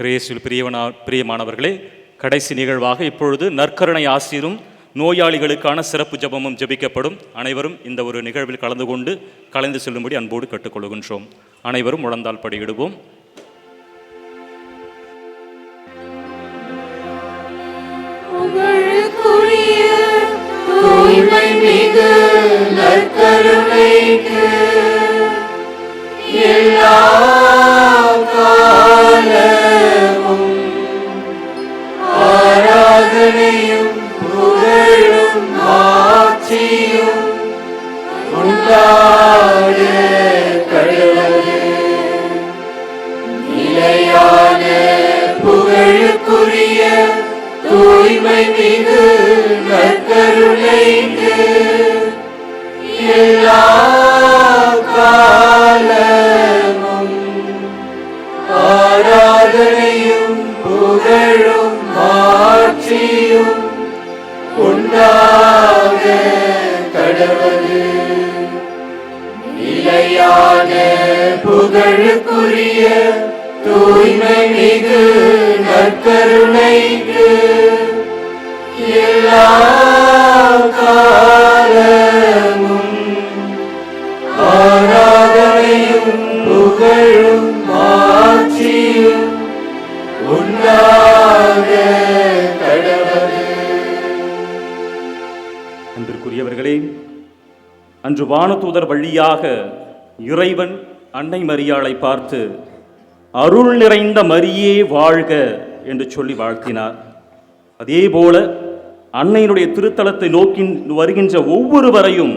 இயேசுவில் பிரியமானவர்களே, கடைசி நிகழ்வாக இப்பொழுது நற்கருணை ஆசீரும் நோயாளிகளுக்கான சிறப்பு ஜெபமும் ஜெபிக்கப்படும். அனைவரும் இந்த ஒரு நிகழ்வில் கலந்து செல்லும்படி அன்போடு கேட்டுக்கொள்கின்றோம். அனைவரும் முழந்தால் படியிடுவோம். ஆராதனையும் புகழும் ஆட்சியும் உண்டாக கடவுளே. நிலையான புகழுக்குரிய தூய்மை மிகு நற்கருணைக்கு எல்லா காலமும் ஆராதனையும் புகழும் ஆட்சியும் உண்டாக கடவுளே. நிலையான புகழுக்குரிய தூய்மை மிகு நற்கருணைக்கு எல்லா காலமும் ஆராதனையும் புகழும் ஆட்சியும் உண்டாக கடவுளே. அன்பிற்குரியவர்களே, அன்று வானதூதர் வழியாக இறைவன் அன்னை மரியாளை பார்த்து அருள் நிறைந்த மரியே வாழ்க என்று சொல்லி வாழ்த்தினார். அதே போல அன்னையினுடைய திருத்தலத்தை நோக்கி வருகின்ற ஒவ்வொருவரையும்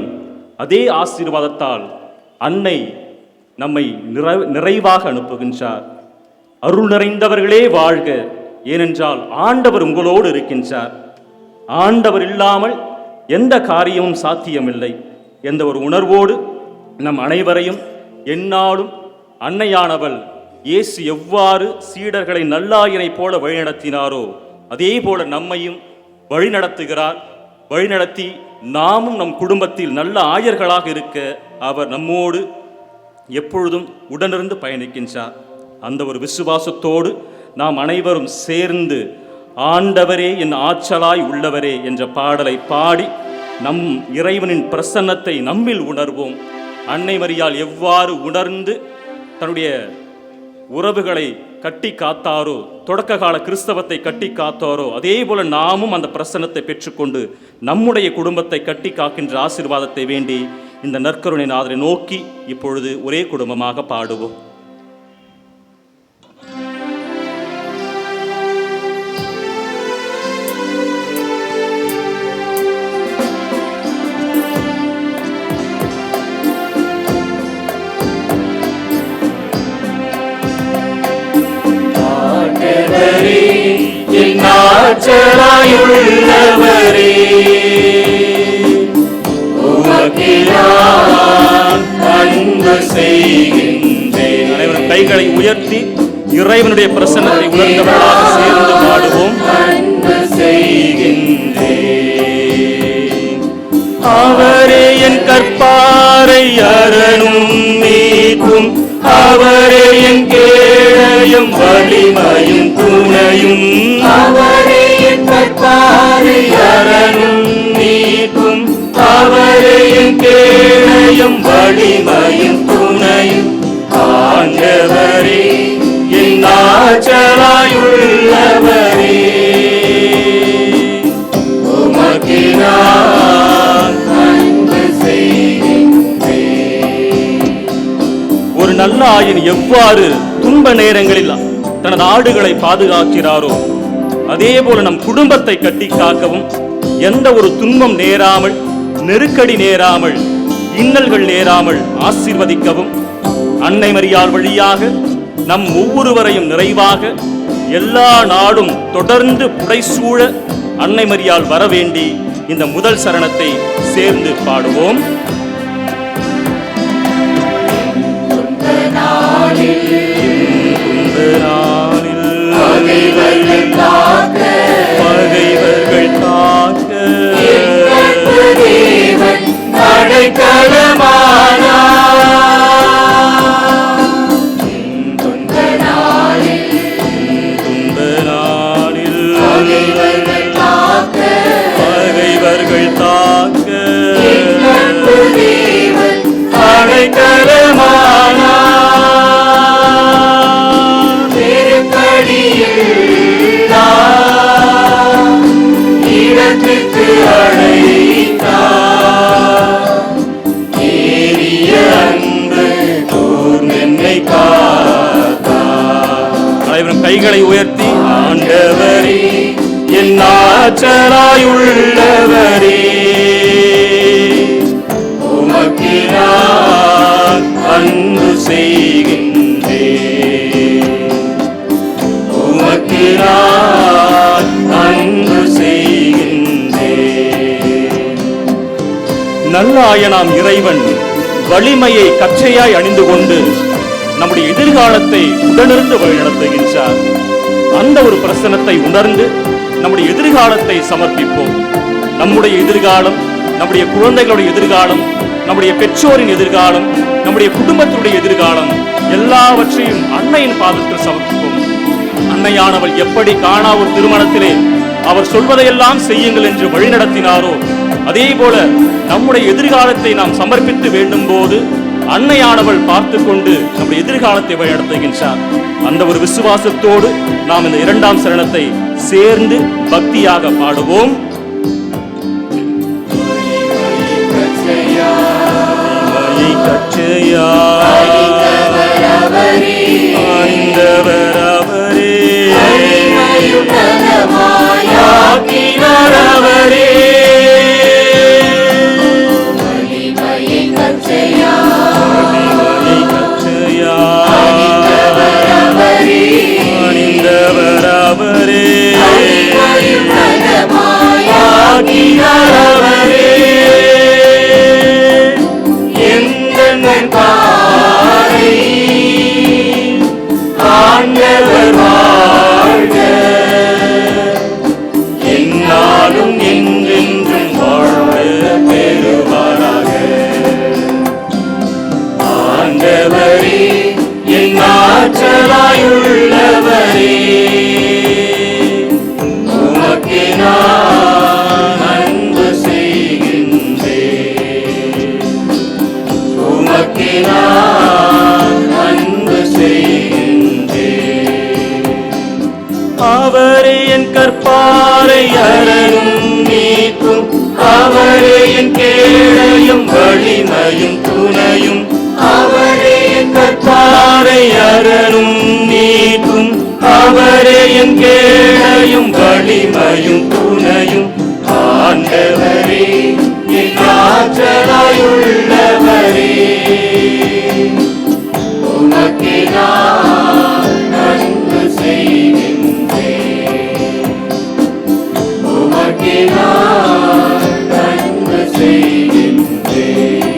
அதே ஆசீர்வாதத்தால் அன்னை நம்மை நிறைவாக அனுப்புகின்றார். அருள் நிறைந்தவர்களே வாழ்க, ஏனென்றால் ஆண்டவர் உங்களோடு இருக்கின்றார். ஆண்டவர் இல்லாமல் எந்த காரியமும் சாத்தியமில்லை என்ற ஒரு உணர்வோடு நம் அனைவரையும் எந்நாளும் அன்னையானவள் இயேசு எவ்வாறு சீடர்களை நல்லாயினை போல வழிநடத்தினாரோ அதே போல நம்மையும் வழிநடத்துகிறார். வழிநடத்தி நாமும் நம் குடும்பத்தில் நல்ல ஆயர்களாக இருக்க அவர் நம்மோடு எப்பொழுதும் உடனிருந்து பயணிக்கின்றார். அந்த ஒரு விசுவாசத்தோடு நாம் அனைவரும் சேர்ந்து ஆண்டவரே என் ஆற்றலாய் உள்ளவரே என்ற பாடலை பாடி நம் இறைவனின் பிரசன்னத்தை நம்மில் உணர்வோம். அன்னை மரியாள் எவ்வாறு உணர்ந்து தன்னுடைய உறவுகளை கட்டி காத்தாரோ, தொடக்க கால கிறிஸ்தவத்தை கட்டி காத்தாரோ, அதே போல நாமும் அந்த பிரசன்னத்தை பெற்றுக்கொண்டு நம்முடைய குடும்பத்தை கட்டி காக்கின்ற ஆசீர்வாதத்தை வேண்டி இந்த நற்கருணை நாதரை நோக்கி இப்பொழுது ஒரே குடும்பமாக பாடுவோம். ஆற்றலாயுள்ளவரே, உமக்கே நான் அன்பு செய்கின்றேன். அனைவரும் கைகளை உயர்த்தி இறைவனுடைய பிரசன்னத்தை உணர்ந்தவர்களாக சேர்ந்து பாடுவோம். அன்பு செய்கின்றேன். அவரே என் கற்பாரை அரணும் மீட்பும், அவரே என் கேடயம் வலிமையும் துணையும், அவரே என் கற்பாரை அரணும் மீட்பும், அவரே என் கேடயம் வலிமையும் துணையும். ஆண்டவரே என் ஆற்றலாயுள்ளவரே, உமக்கே நான் அன்பு செய்கின்றேன். ஒரு நல்ல ஆயன் எவ்வாறு துன்ப நேரங்களில் தனது ஆடுகளை பாதுகாக்கிறாரோ அதே போல நம் குடும்பத்தை கட்டி காக்கவும், எந்த ஒரு துன்பம் நேராமல், நெருக்கடி நேராமல், இன்னல்கள் நேராமல் ஆசீர்வதிக்கவும் அன்னை மரியாள் வழியாக நம் ஒவ்வொருவரையும் நிறைவாக எல்லா நாடும் தொடர்ந்து புடைசூழ அன்னை மரியாள் வரவேண்டி இந்த முதல் சரணத்தை சேர்ந்து பாடுவோம். பகைவர்கள் காக்க தேவன் அடைக்கலமானார். துன்ப நாளில் அனைவரும் கைகளை உயர்த்தி, ஆண்டவரே என் ஆற்றலாயுள்ளவரே, உமக்கு நான் அன்பு செய்கின்றேன், உமக்கு நான் அன்பு செய்கின்றேன். நல்லாயனாம் இறைவன் வலிமையை கச்சையாய் அணிந்து கொண்டு நம்முடைய எதிர்காலத்தை உடனிருந்து வழிநடத்துகின்றார். அந்த ஒரு பிரசனத்தை உணர்ந்து நம்முடைய எதிர்காலத்தை சமர்ப்பிப்போம். நம்முடைய எதிர்காலம், நம்முடைய குழந்தைகளுடைய எதிர்காலம், நம்முடைய பெற்றோரின் எதிர்காலம், நம்முடைய குடும்பத்தினுடைய எதிர்காலம் எல்லாவற்றையும் அன்னையின் பாதத்தில் சமர்ப்பிப்போம். அன்னையானவள் எப்படி காணா ஒரு திருமணத்திலே அவர் சொல்வதையெல்லாம் செய்யுங்கள் என்று வழிநடத்தினாரோ, அதே போல நம்முடைய எதிர்காலத்தை நாம் சமர்ப்பித்து வேண்டும் போது அன்னையானவள் பார்த்து கொண்டு நம்முடைய எதிர்காலத்தை வழிநடத்துகின்றார். அந்த ஒரு விசுவாசத்தோடு நாம் இந்த இரண்டாம் சரணத்தை சேர்ந்து பக்தியாக பாடுவோம். அவரே என் கற்பாரை அரணும் நீக்கும், அவரே என் கேடயம் வலிமையும் துணையும், அவரே என் கற்பாரை அரணும் நீக்கும், அவரே என் கேடயம் வலிமையும் துணையும், ஆண்டவரே என் ஆற்றலாயுள்ளவரே, உமக்கே நான் அன்பு செய்கின்றேன், உமக்கே நான் அன்பு செய்கின்றேன்,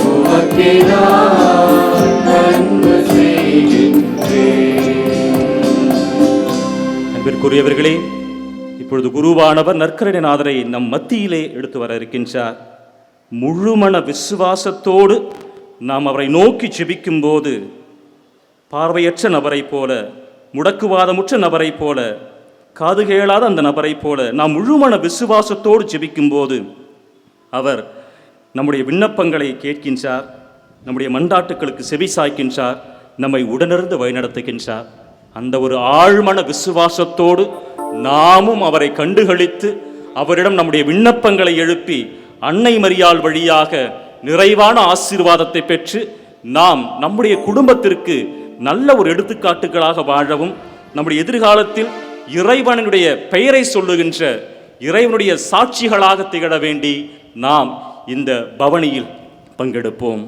உமக்கே நான் அன்பு செய்கின்றேன். அன்பிற்குரியவர்களே, இப்பொழுது குருவானவர் நற்கருணைநாதரை நம் மத்தியிலே எடுத்து வர இருக்கின்றார். முழுமன விசுவாசத்தோடு நாம் அவரை நோக்கி ஜெபிக்கும் போது பார்வையற்ற நபரை போல, முடக்குவாதமுற்ற நபரை போல, காது கேளாத அந்த நபரை போல நாம் முழுமன விசுவாசத்தோடு ஜெபிக்கும் போது அவர் நம்முடைய விண்ணப்பங்களை கேட்கின்றார், நம்முடைய மன்றாட்டுக்களுக்கு செவி சாய்க்கின்றார், நம்மை உடனிருந்து வழிநடத்துகின்றார். அந்த ஒரு ஆழ்மன விசுவாசத்தோடு நாமும் அவரை கண்டுகளித்து அவரிடம் நம்முடைய விண்ணப்பங்களை எழுப்பி அன்னை மரியாள் வழியாக நிறைவான ஆசீர்வாதத்தை பெற்று நாம் நம்முடைய குடும்பத்திற்கு நல்ல ஒரு எடுத்துக்காட்டுகளாக வாழவும், நம்முடைய எதிர்காலத்தில் இறைவனுடைய பெயரை சொல்லுகின்ற இறைவனுடைய சாட்சிகளாக திகழ வேண்டி நாம் இந்த பவனியில் பங்கெடுப்போம்.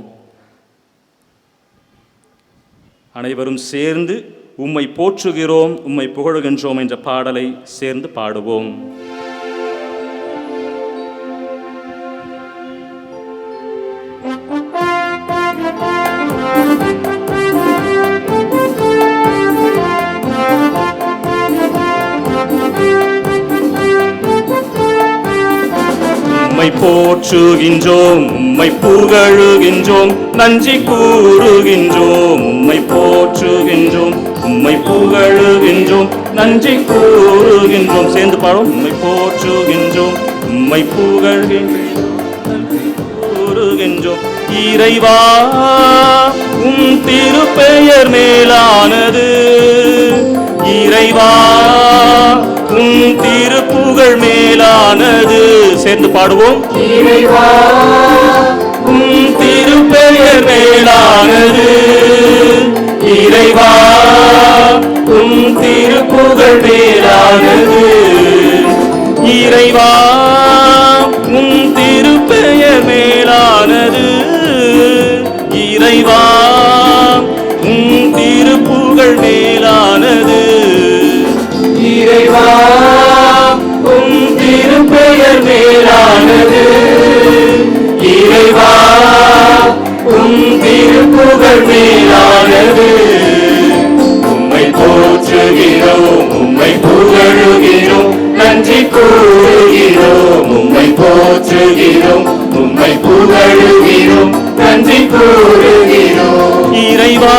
அனைவரும் சேர்ந்து உம்மை போற்றுகிறோம், உம்மை புகழுகின்றோம் என்ற பாடலை சேர்ந்து பாடுவோம். உம்மை போற்றுகின்றோம், உம்மை புகழுகின்றோம், நன்றி கூறுகின்றோம். உம்மை போற்றுகின்றோம், உம்மை புகழுகின்றோம், நன்றி கூறுகின்றோம். சேர்ந்து பாடுவோம். உம்மை போற்றுகின்றோம், உம்மை புகழ்கின்றோம், நன்றி கூறுகின்றோம். இறைவா உம் திருப்பெயர் மேலானது, இறைவா உம் திருப்புகழ் மேலானது. சேர்ந்து பாடுவோம். இறைவா உம் திருப்பெயர் மேலானது, இறைவா புகழ் மேலானது. இறைவா உம் திருப்பெயர் மேலானது. இறைவா உம் திருப்புகழ் மேலானது. இறைவா உம் திருப்பெயர் மேலானது. இறைவா உம் திருப்புகழ் மேலானது. உம்மை போற்றுகிறோம், உம்மை புகழுகிறோம், நன்றி கூறுகிறோம். உம்மை போற்றுகிறோம், உம்மை புகழுகிறோம், நன்றி கூறுகிறோம். இறைவா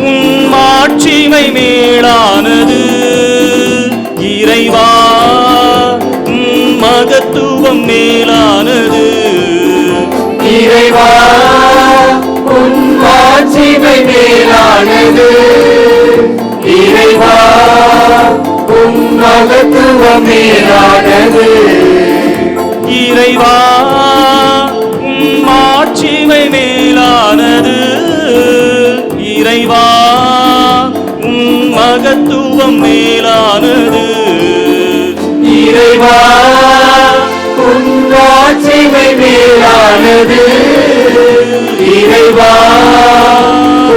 உம் மாட்சிமை மேலானது. இறைவா உம் மகத்துவம் மேலானது. இறைவா உன் மாட்சிமை மேலானது. இறைவா உன் மகத்துவம் மேலானது. இறைவா உம் மாட்சிமை மேலானது. இறைவா உம் மகத்துவம் மேலானது. இறைவா உன் மாட்சிமை மேலானது. இறைவா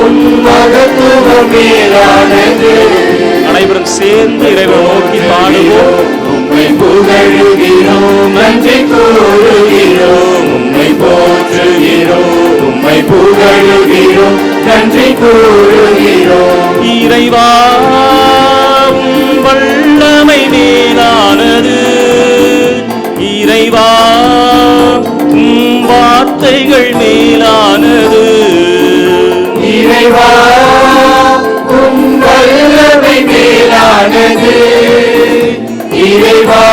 உன் மகத்துவம் மேலானது. அனைவரும் சேர்ந்து இறைவனை நோக்கி பாடுவோம். உம்மை புகழுகிறோம், நன்றி கூறுகிறோம். உம்மை போற்றுகிறோம், உம்மை புகழுகிறோம், நன்றி கூறுகிறோம். இறைவா உம் வல்லமை மேலானது. இறைவா உம் வார்த்தைகள் மேலானது. இறைவா உம் வல்லமை மேலானது. இறைவா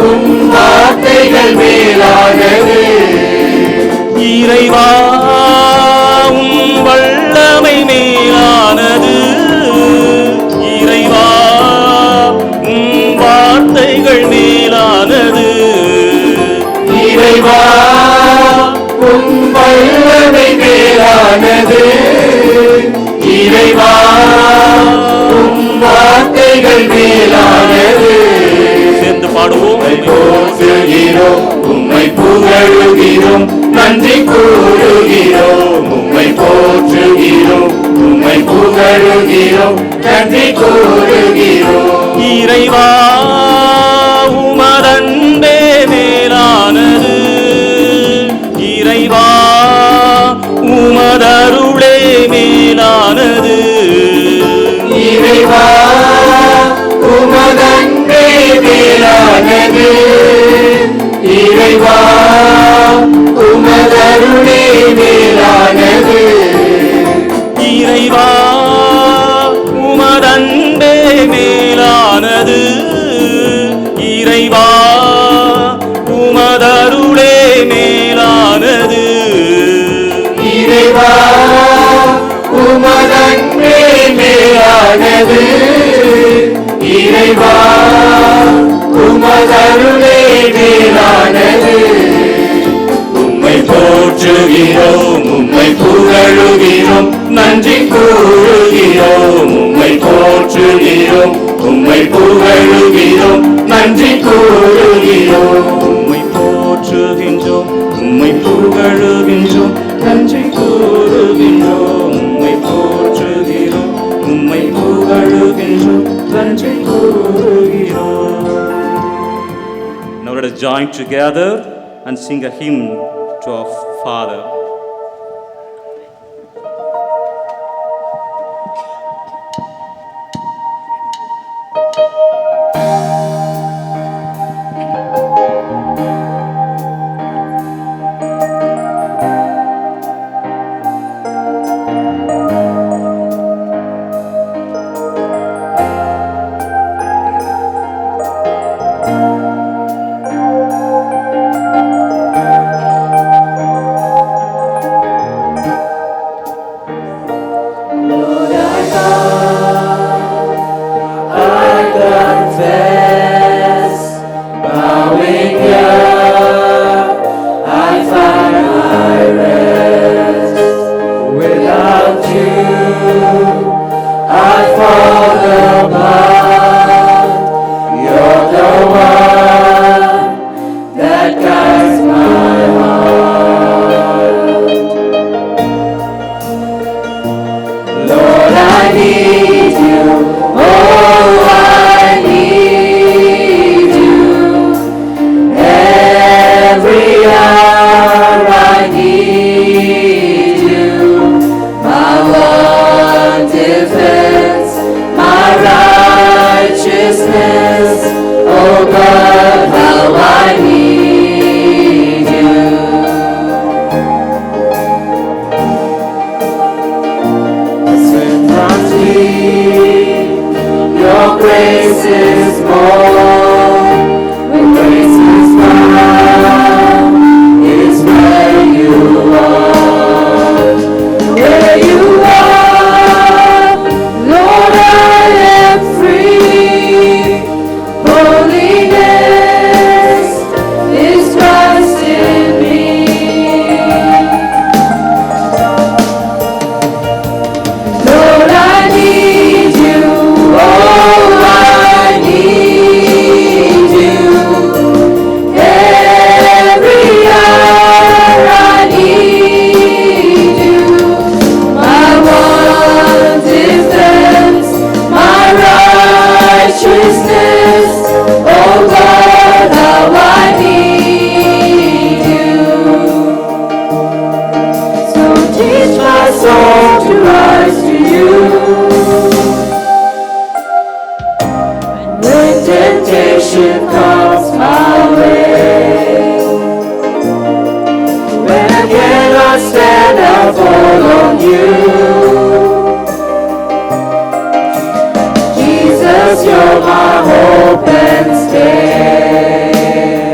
உம் வார்த்தைகள் மேலானது. இறைவா உம் வல்லமை மேலானது. இறைவா உம் வார்த்தைகள் மேலானது. இறைவா உம் வல்லமை மேலானது. இறைவா உம் வார்த்தைகள் மேலானது. சேர்ந்து பாடுவோம். உம்மை போற்றுகிறோம், உம்மை புகழுகிறோம், நன்றி கூறுகிறோம். உம்மை போற்றுகிறோம், உம்மை புகழுகிறோம், நன்றி கூறுகிறோம். இறைவா உமதன்பே மேலானது. இறைவா உமதருளே மேலானது. இறைவா உமதன்பே மேலானது. இறைவா உமதருளே மேலானது. இறைவா உமதன்பே மேலானது. இறைவா உமதருளே மேலானது. இறைவா உமதன்பே மேலானது. இறைவா உமதருளே மேலானது. உம்மை போற்றுகிறோம், உம்மை புகழுகிறோம், நன்றி கூறுகிறோம். உம்மை போற்றுகிறோம், உம்மை புகழுகிறோம், நன்றி கூறுகிறோம். உம்மை போற்றுகின்றோம், உம்மை புகழுகின்றோம், நன்றி கூறுகின்றோம். உம்மை போற்றுகிறோம், உம்மை புகழுகின்றோம், நன்றி கூறுகிறோம். Now let us join together and sing a hymn to our Father. you're my hope and stay.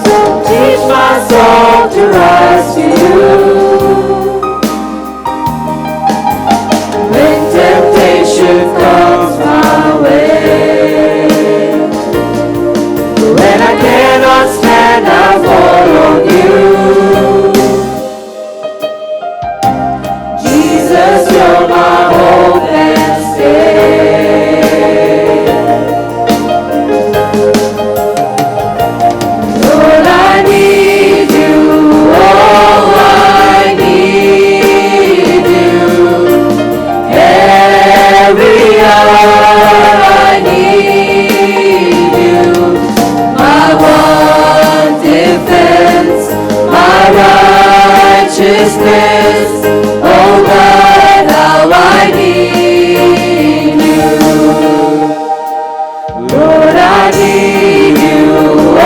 So teach my soul to rise to you. When temptation comes my way, when I cannot stand, I fall on you. Jesus, you're my hope and stay. Lord, I need you, oh, I need you. Every hour I need you. My one defense, my righteousness. Oh God, how I need you. Lord, I need you.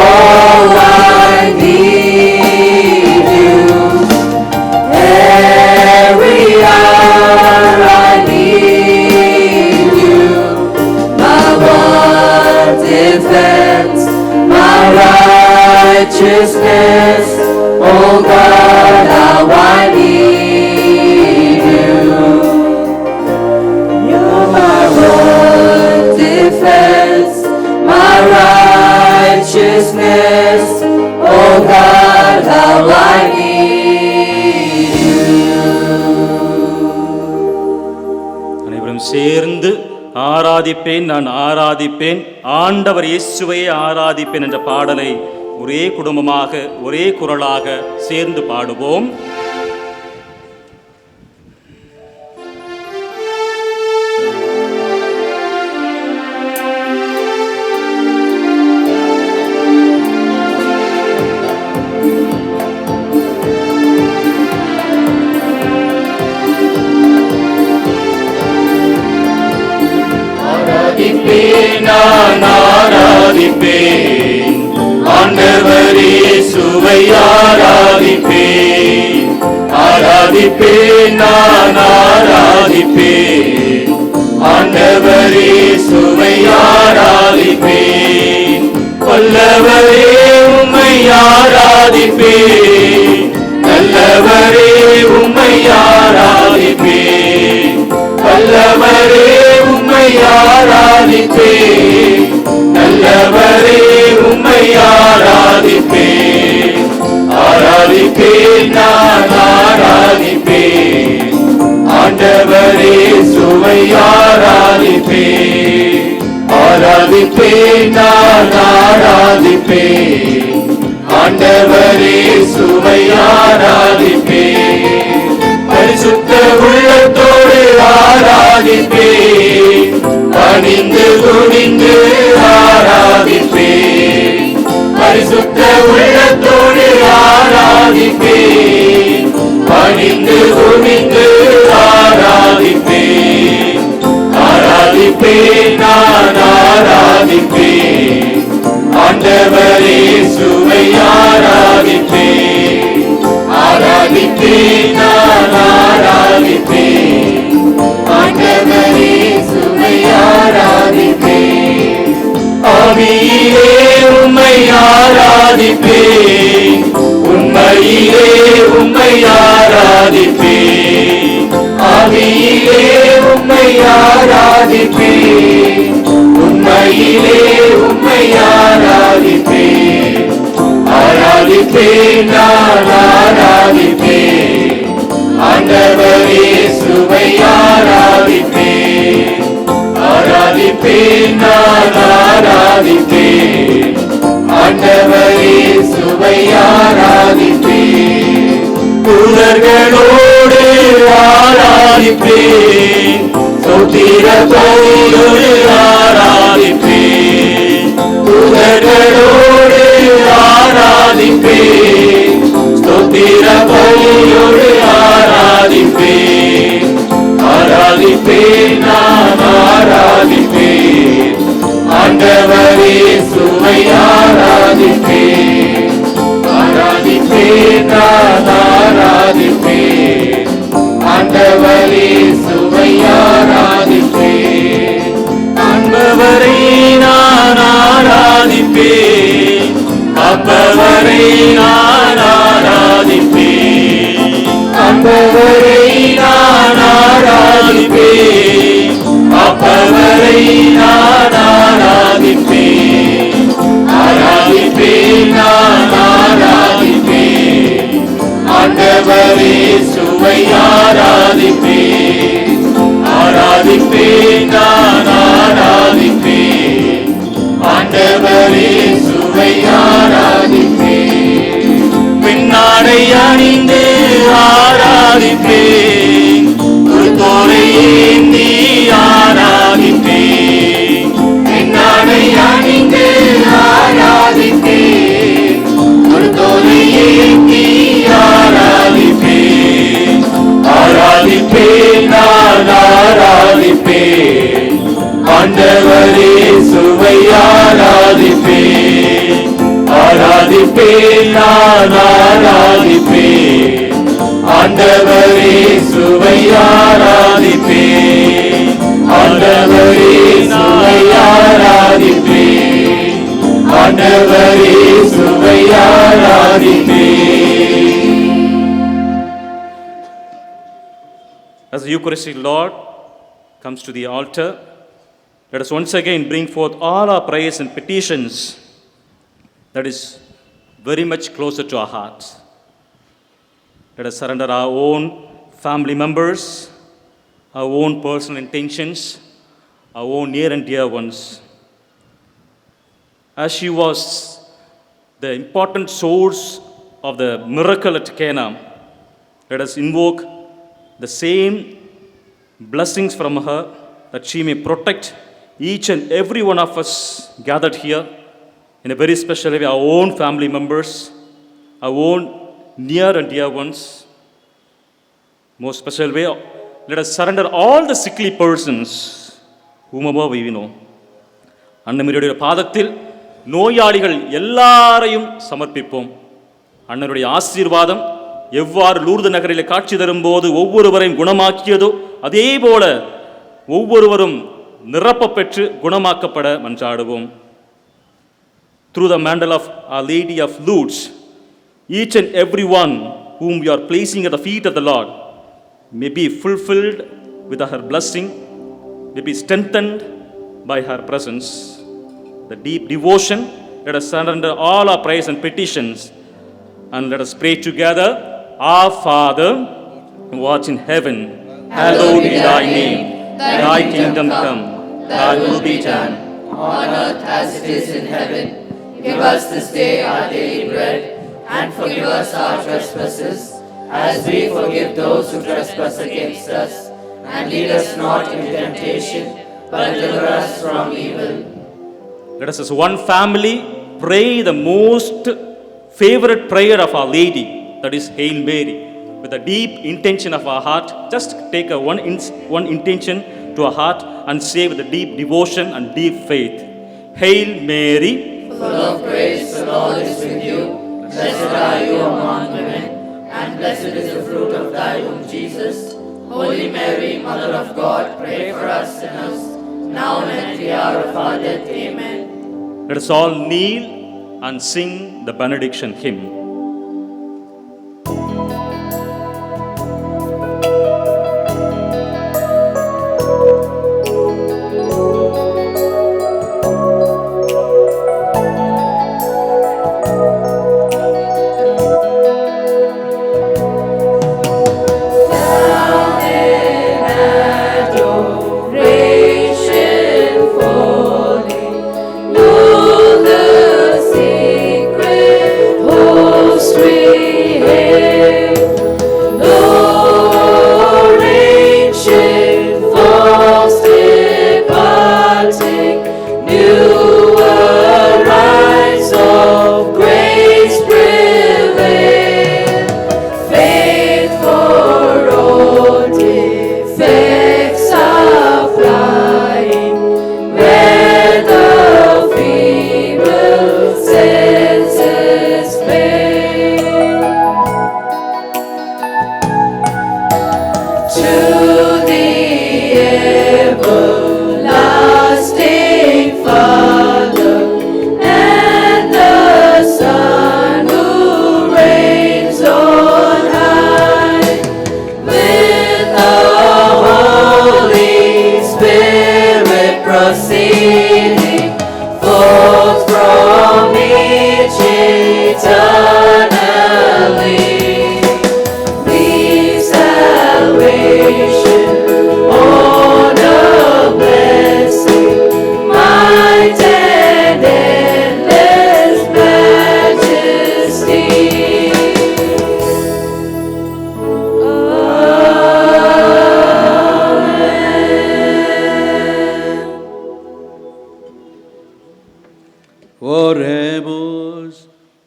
Oh, I need you. Every hour I need you. My one defense, my righteousness. Oh God, how I need you. You're my one defense, my righteousness. Oh God, how I need you. அனைவரும் சேர்ந்து ஆராதிப்பேன், நான் ஆராதிப்பேன், ஆண்டவர் இயேசுவை ஆராதிப்பேன் என்ற பாடலை ஒரே குடும்பமாக ஒரே குரலாக சேர்ந்து பாடுவோம். ஆராதிப்பேன், நான் ஆராதிப்பேன், ஆண்டவர் இயேசுவை ஆராதிப்பேன். ஆராதிப்பேன், நான் ஆராதிப்பேன், ஆண்டவர் இயேசுவை ஆராதிப்பேன். வல்லவரே உம்மை ஆராதிப்பேன், நல்லவரே உம்மை ஆராதிப்பேன். வல்லவரே உம்மை ஆராதிப்பேன், நல்லவரே உம்மை ஆராதிப்பேன். ஆராதிப்பேன், நான் ஆராதிப்பேன், ஆண்டவரே சுவை ஆராதிப்பேன். ஆராதிப்பேன், நான் ஆராதிப்பேன், ஆண்டவரே சுவை ஆராதிப்பேன். பரிசுத்த உள்ளத்தோடு ஆராதிப்பேன், பணிந்து துணிந்து ஆராதிப்பேன். பரிசுத்த உள்ளத்தோடு ஆராதிப்பேன், பணிந்து துணிந்து ஆராதிப்பேன். ஆராதிப்பேன், நான் ஆராதிப்பேன், ஆண்டவரே சுவை ஆராதிப்பேன். ஆராதிப்பேன், நான் ஆராதிப்பேன், ஆண்டவரே சுவை ஆராதிப்பேன். ஆவியிலே உம்மை ஆராதிப்பேன், உண்மையிலே உம்மை ஆராதிப்பேன். ஆவியிலே உம்மை ஆராதிப்பேன், உண்மையிலே உம்மை ஆராதிப்பேன். ஆராதிப்பேன், நான் ஆராதிப்பேன், ஆண்டவரே சுவை ஆராதிப்பேன். ஆராதிப்பேன், நான் ஆராதிப்பேன், ஆண்டவரே சுவை ஆராதிப்பேன். தூதர்களோடு ஆராதிப்பேன், ஸ்தோத்திரத்தோடு ஆராதிப்பேன். தூதர்களோடு ஆராதிப்பேன், ஸ்தோத்திரத்தோடு ஆராதிப்பேன். ஆராதிப்பேன், நான் ஆராதிப்பேன், ஆண்டவரே சுவை ஆராதிப்பேன். ஆராதிப்பேன், நான் ஆராதிப்பேன், ஆண்டவரே சுவை ஆராதிப்பேன். நான் ஆராதிப்பேன். ஆண்டவரை நான் ஆராதிப்பேன். அப்பவரை நான் ஆராதிப்பேன். ஆராதிப்பேன், நான் ஆராதிப்பேன். ஆண்டவரே சுவை ஆராதிப்பேன். ஆராதிப்பேன், நான் ஆராதிப்பேன். ஆண்டவரே சுவை ஆராதிப்பேன். பின்னாடை அணிந்து ஆராதிப்பேன். ஒரு தோலை ஏந்தி ஆராதிப்பேன். பின்னாடை அணிந்து ஆராதிப்பேன். ஒரு தோலை ஏந்தி ஆராதிப்பேன். ஆராதிப்பேன், நான் ஆராதிப்பேன். ஆண்டவரே சுவை ஆராதிப்பேன். ஆராதிப்பேன், நான் ஆராதிப்பேன். ஆண்டவரே சுவை ஆராதிப்பேன். ஆண்டவரே சுவை ஆராதிப்பேன். ஆண்டவரே சுவை ஆராதிப்பேன். As the Eucharistic Lord comes to the altar, let us once again bring forth all our prayers and petitions that is very much closer to our hearts. Let us surrender our own family members, our own personal intentions, our own near and dear ones. As she was the important source of the miracle at Cana, let us invoke the same blessings from her, that she may protect each and every one of us gathered here in a very special way, our own family members, our own near and dear ones. Most special way, let us surrender all the sickly persons whomever we know. அன்னமரியுடைய பாதத்தில் நோயாளிகள் எல்லாரையும் சமர்ப்பிப்போம். அண்ணனுடைய ஆசீர்வாதம் எவ்வாறு Lourdes நகரில் காட்சி தரும்போது ஒவ்வொருவரையும் குணமாக்கியதோ அதே போல ஒவ்வொருவரும் நிரப்ப பெற்று குணமாக்கப்பட மன்றாடுவோம். Through the mantle of Our Lady of Lourdes, each and every one whom we are placing at the feet of the Lord may be fulfilled with her blessing, may be strengthened by her presence. The deep devotion, let us surrender all our prayers and petitions, and let us pray together. Our Father, who art in heaven, hallowed be thy name. Thy kingdom come, thy will be done, on earth as it is in heaven. Give us this day our daily bread, and forgive us our trespasses, as we forgive those who trespass against us. And lead us not into temptation, but deliver us from evil. Let us as one family pray the most favorite prayer of Our Lady, that is Hail Mary, with a deep intention of our heart. Just take one intention to our heart and say with a deep devotion and deep faith. Hail Mary, full of grace, the Lord is with you. Blessed are you among women, and blessed is the fruit of thy womb, Jesus. Holy Mary, Mother of God, pray for us sinners, now and at the hour of our death. Amen. let us all kneel and sing the benediction hymn. Know the secret.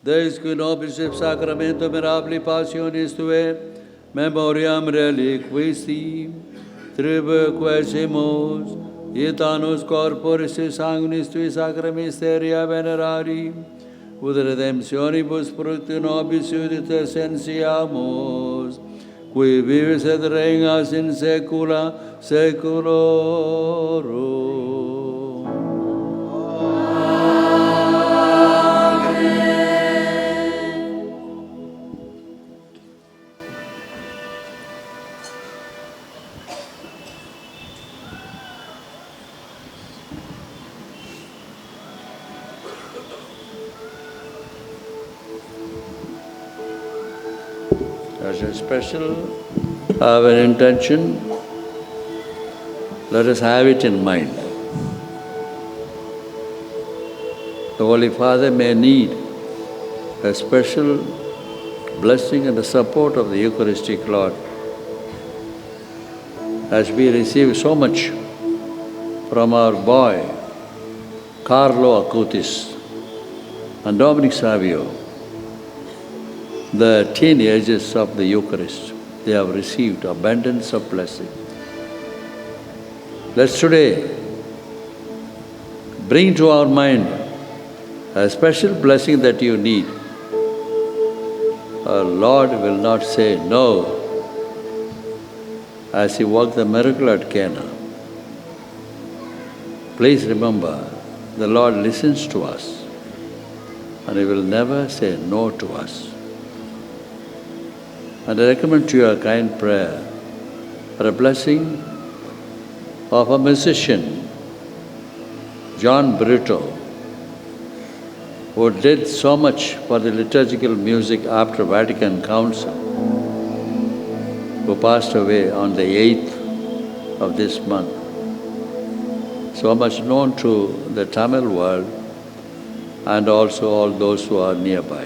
Deus que nobis sacramento mirabili passionis Tuae, memoriam reliquisti, tribu quesimus, Ietanus corporis et sanguinis Tui sacra mysteria venerari, ut redemptionibus fructi nobis udit essentiamus, qui vivis et regnas in saecula saeculorum. As a special our intention, let us have it in mind. The Holy Father may need a special blessing and the support of the Eucharistic Lord. As we receive so much from our boy, Carlo Acutis and Dominic Savio, the teenagers of the Eucharist, they have received abundance of blessing. Let's today bring to our mind a special blessing that you need. Our Lord will not say no as He worked the miracle at Cana. Please remember, the Lord listens to us and He will never say no to us. And I recommend to you a kind prayer for a blessing of a musician, John Brito, who did so much for the liturgical music after Vatican Council, who passed away on the 8th of this month. So much known to the Tamil world and also all those who are nearby.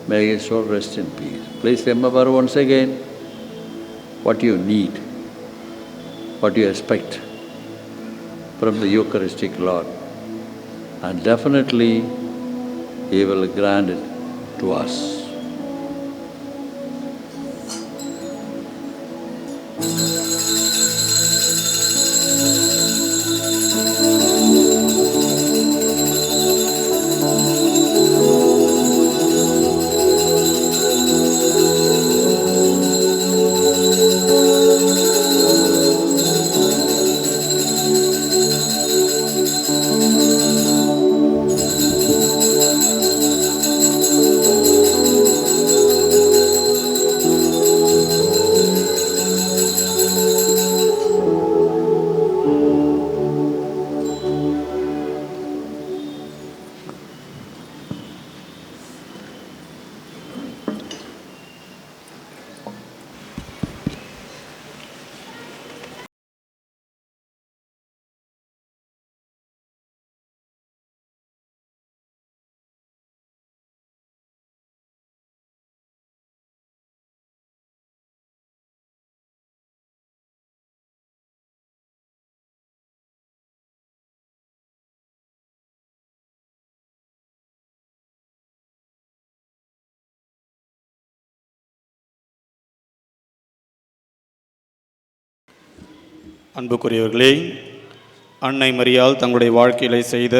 May his soul rest in peace. Please remember once again what you need, what you expect from the Eucharistic Lord. And definitely He will grant it to us. அன்புக்குரியவர்களே, அன்னை மரியாள் தங்களுடைய வாழ்க்கையிலே செய்த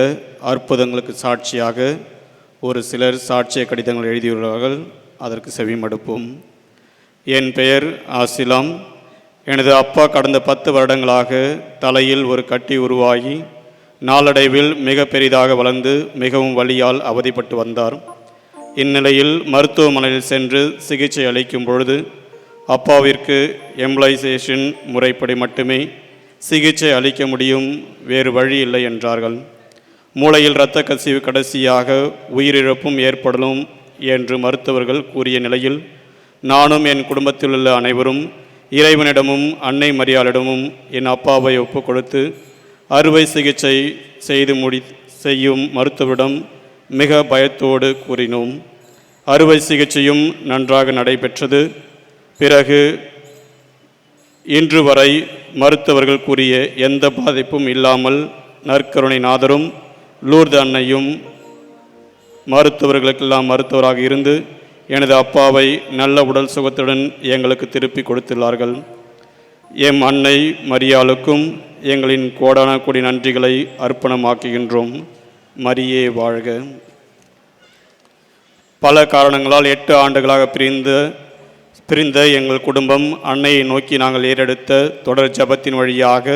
அற்புதங்களுக்கு சாட்சியாக ஒரு சிலர் சாட்சிய கடிதங்கள் எழுதியுள்ளார்கள். அதற்கு செவிமடுப்போம். என் பெயர் ஆசிலாம். எனது அப்பா கடந்த 10 வருடங்களாக தலையில் ஒரு கட்டி உருவாகி நாளடைவில் மிக பெரிதாக வளர்ந்து மிகவும் வலியால் அவதிப்பட்டு வந்தார். இந்நிலையில் மருத்துவமனையில் சென்று சிகிச்சை அளிக்கும் பொழுது அப்பாவிற்கு எம்பலைசேஷன் முறைப்படி மட்டுமே சிகிச்சை அளிக்க முடியும், வேறு வழி இல்லை என்றார்கள். மூளையில் இரத்த கசிவு கடைசியாக உயிரிழப்பும் ஏற்படலும் என்று மருத்துவர்கள் கூறிய நிலையில் நானும் என் குடும்பத்தில் உள்ள அனைவரும் இறைவனிடமும் அன்னை மரியாளிடமும் என் அப்பாவை ஒப்புக் கொடுத்து அறுவை சிகிச்சை செய்யும் மருத்துவரிடம் மிக பயத்தோடு கூறினோம். அறுவை சிகிச்சையும் நன்றாக நடைபெற்றது. பிறகு இன்று வரை மருத்துவர்கள் கூறிய எந்த பாதிப்பும் இல்லாமல் நற்கருணை நாதரும் லூர்து அன்னையும் மருத்துவர்களுக்கெல்லாம் மருத்துவராக இருந்து எனது அப்பாவை நல்ல உடல் சுகத்துடன் எங்களுக்கு திருப்பி கொடுத்துள்ளார்கள். எம் அன்னை மரியாளுக்கும் எங்களின் கோடான கோடி நன்றிகளை அர்ப்பணமாக்குகின்றோம். மரியே வாழ்க. பல காரணங்களால் 8 ஆண்டுகளாக பிரிந்த எங்கள் குடும்பம் அன்னையை நோக்கி நாங்கள் ஏறெடுத்த தொடர் ஜபத்தின் வழியாக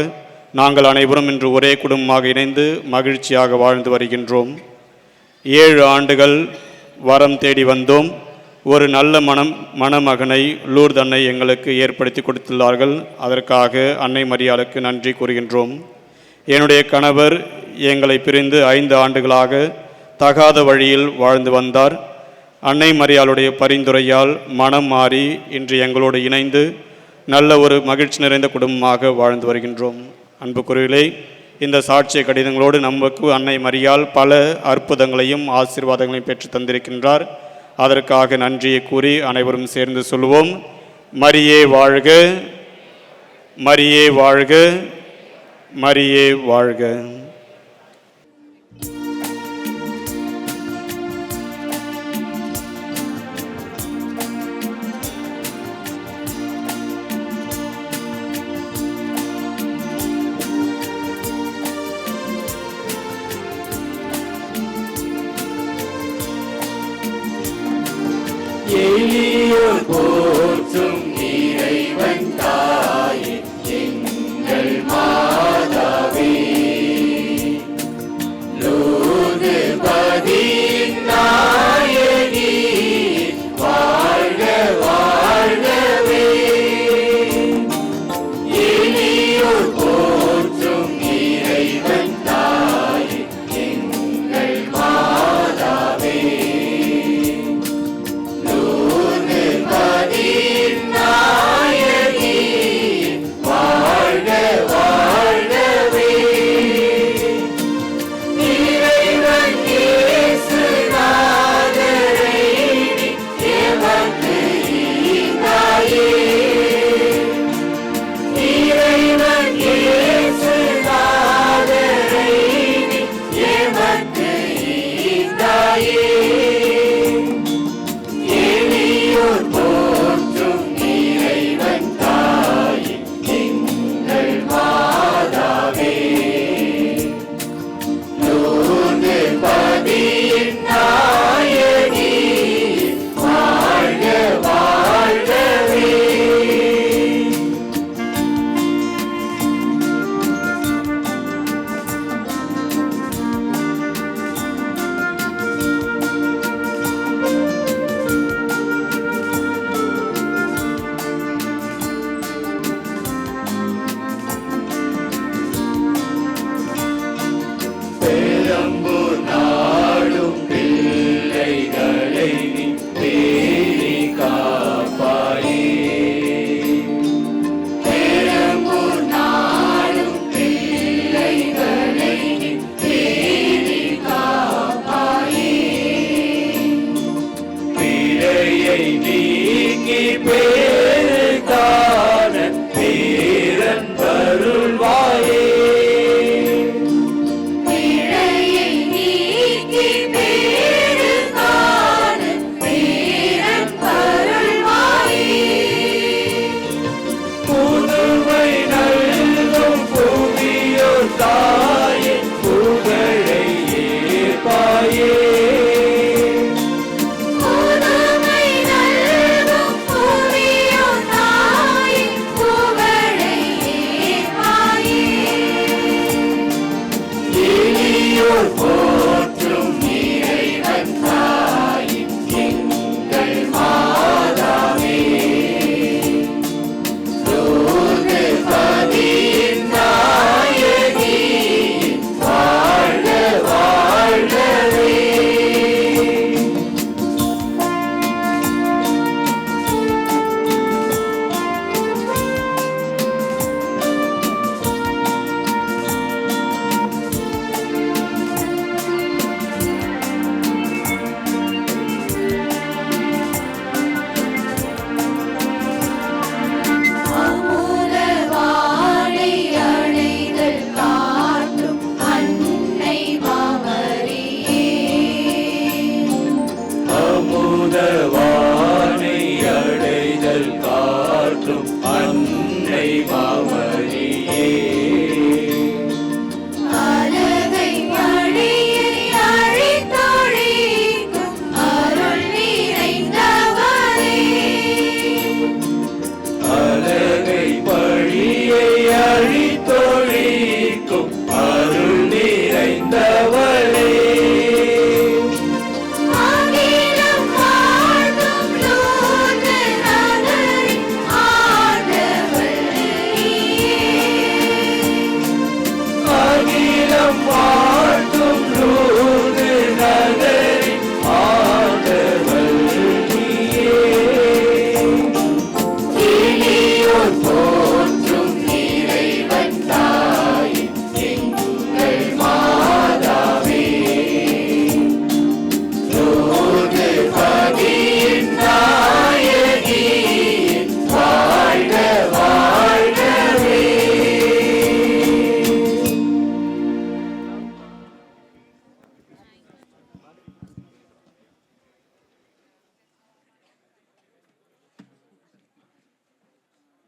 நாங்கள் அனைவரும் இன்று ஒரே குடும்பமாக இணைந்து மகிழ்ச்சியாக வாழ்ந்து வருகின்றோம். 7 ஆண்டுகள் வரம் தேடி வந்தோம். ஒரு நல்ல மணமகனை லூர்து அன்னை எங்களுக்கு ஏற்படுத்தி கொடுத்துள்ளார்கள். அதற்காக அன்னை மரியாளுக்கு நன்றி கூறுகின்றோம். என்னுடைய கணவர் எங்களை பிரிந்து 5 ஆண்டுகளாக தகாத வழியில் வாழ்ந்து வந்தார். அன்னை மரியாளுடைய பரிந்துரையால் மனம் மாறி இன்று எங்களோடு இணைந்து நல்ல ஒரு மகிழ்ச்சி நிறைந்த குடும்பமாக வாழ்ந்து வருகின்றோம். அன்புக்குரியவர்களே, இந்த சாட்சிய கடிதங்களோடு நமக்கு அன்னை மரியாள் பல அற்புதங்களையும் ஆசீர்வாதங்களையும் பெற்று தந்திருக்கின்றார். அதற்காக நன்றியை கூறி அனைவரும் சேர்ந்து சொல்வோம். மரியே வாழ்க, மரியே வாழ்க, மரியே வாழ்க.